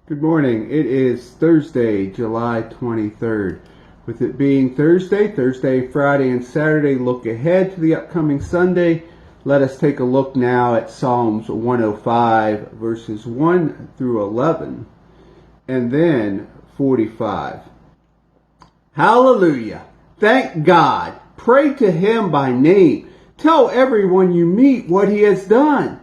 Good morning. It is Thursday, July 23rd. With it being Thursday, Friday, and Saturday, look ahead to the upcoming Sunday. Let us take a look now at Psalms 105, verses 1 through 11, and then 45. Hallelujah! Thank God! Pray to Him by name. Tell everyone you meet what He has done.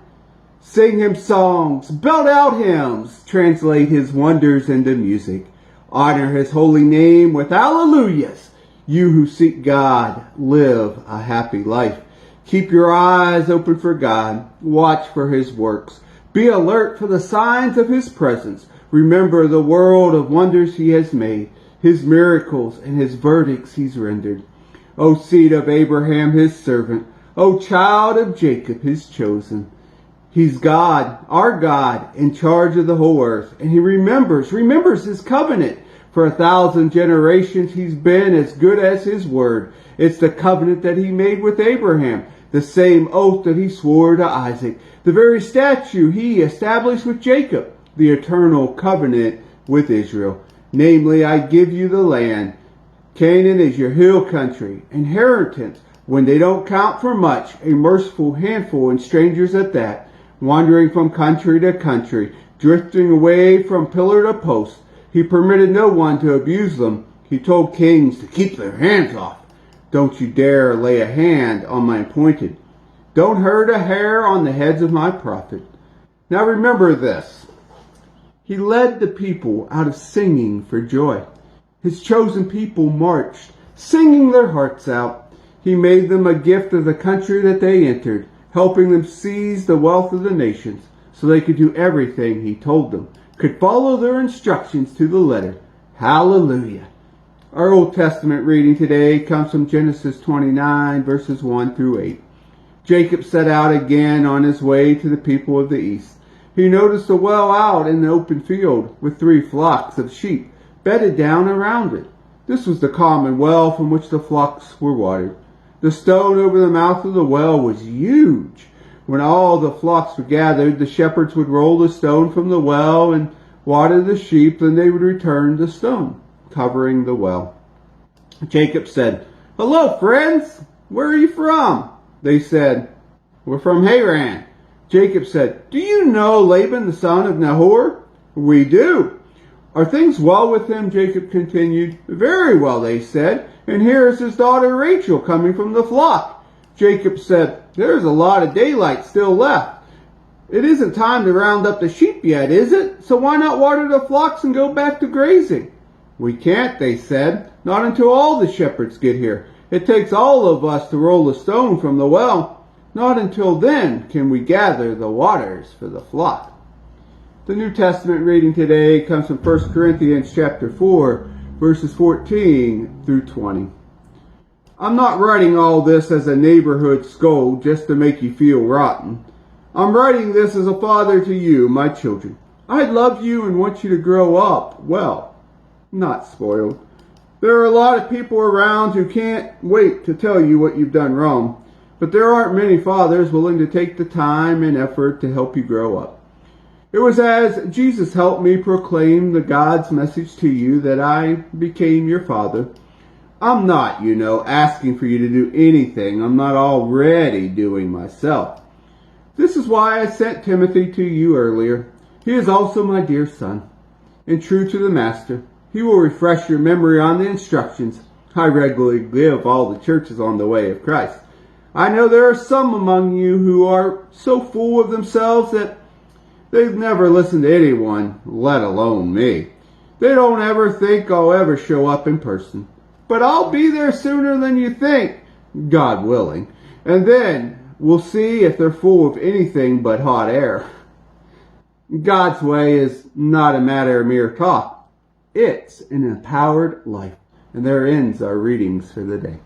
Sing Him songs, belt out hymns, translate His wonders into music. Honor His holy name with hallelujahs. You who seek God, live a happy life. Keep your eyes open for God. Watch for His works. Be alert for the signs of His presence. Remember the world of wonders He has made, His miracles and His verdicts He's rendered. O seed of Abraham, His servant. O child of Jacob, His chosen. He's God, our God, in charge of the whole earth. And He remembers His covenant. For 1,000 generations He's been as good as His word. It's the covenant that He made with Abraham, the same oath that He swore to Isaac, the very statute He established with Jacob, the eternal covenant with Israel. Namely, I give you the land. Canaan is your hill country, inheritance, when they don't count for much, a merciful handful and strangers at that. Wandering from country to country, drifting away from pillar to post. He permitted no one to abuse them. He told kings to keep their hands off. Don't you dare lay a hand on my appointed. Don't hurt a hair on the heads of my prophet. Now remember this. He led the people out of singing for joy. His chosen people marched, singing their hearts out. He made them a gift of the country that they entered, helping them seize the wealth of the nations so they could do everything He told them, could follow their instructions to the letter. Hallelujah. Our Old Testament reading today comes from Genesis 29, verses 1 through 8. Jacob set out again on his way to the people of the east. He noticed a well out in the open field with 3 flocks of sheep bedded down around it. This was the common well from which the flocks were watered. The stone over the mouth of the well was huge. When all the flocks were gathered, the shepherds would roll the stone from the well and water the sheep, then they would return the stone, covering the well. Jacob said, "Hello, friends. Where are you from?" They said, "We're from Haran." Jacob said, "Do you know Laban, the son of Nahor?" "We do." "Are things well with him?" Jacob continued. "Very well," they said. "And here is his daughter Rachel coming from the flock." Jacob said, "There's a lot of daylight still left. It isn't time to round up the sheep yet, is it? So why not water the flocks and go back to grazing?" "We can't," they said, "not until all the shepherds get here. It takes all of us to roll the stone from the well. Not until then can we gather the waters for the flock." The New Testament reading today comes from 1 Corinthians chapter 4, verses 14 through 20. I'm not writing all this as a neighborhood scold just to make you feel rotten. I'm writing this as a father to you, my children. I love you and want you to grow up well, not spoiled. There are a lot of people around who can't wait to tell you what you've done wrong, but there aren't many fathers willing to take the time and effort to help you grow up. It was as Jesus helped me proclaim the God's message to you that I became your father. I'm not, asking for you to do anything I'm not already doing myself. This is why I sent Timothy to you earlier. He is also my dear son, and true to the master. He will refresh your memory on the instructions I regularly give all the churches on the way of Christ. I know there are some among you who are so full of themselves that they've never listened to anyone, let alone me. They don't ever think I'll ever show up in person. But I'll be there sooner than you think, God willing. And then we'll see if they're full of anything but hot air. God's way is not a matter of mere talk. It's an empowered life. And there ends our readings for the day.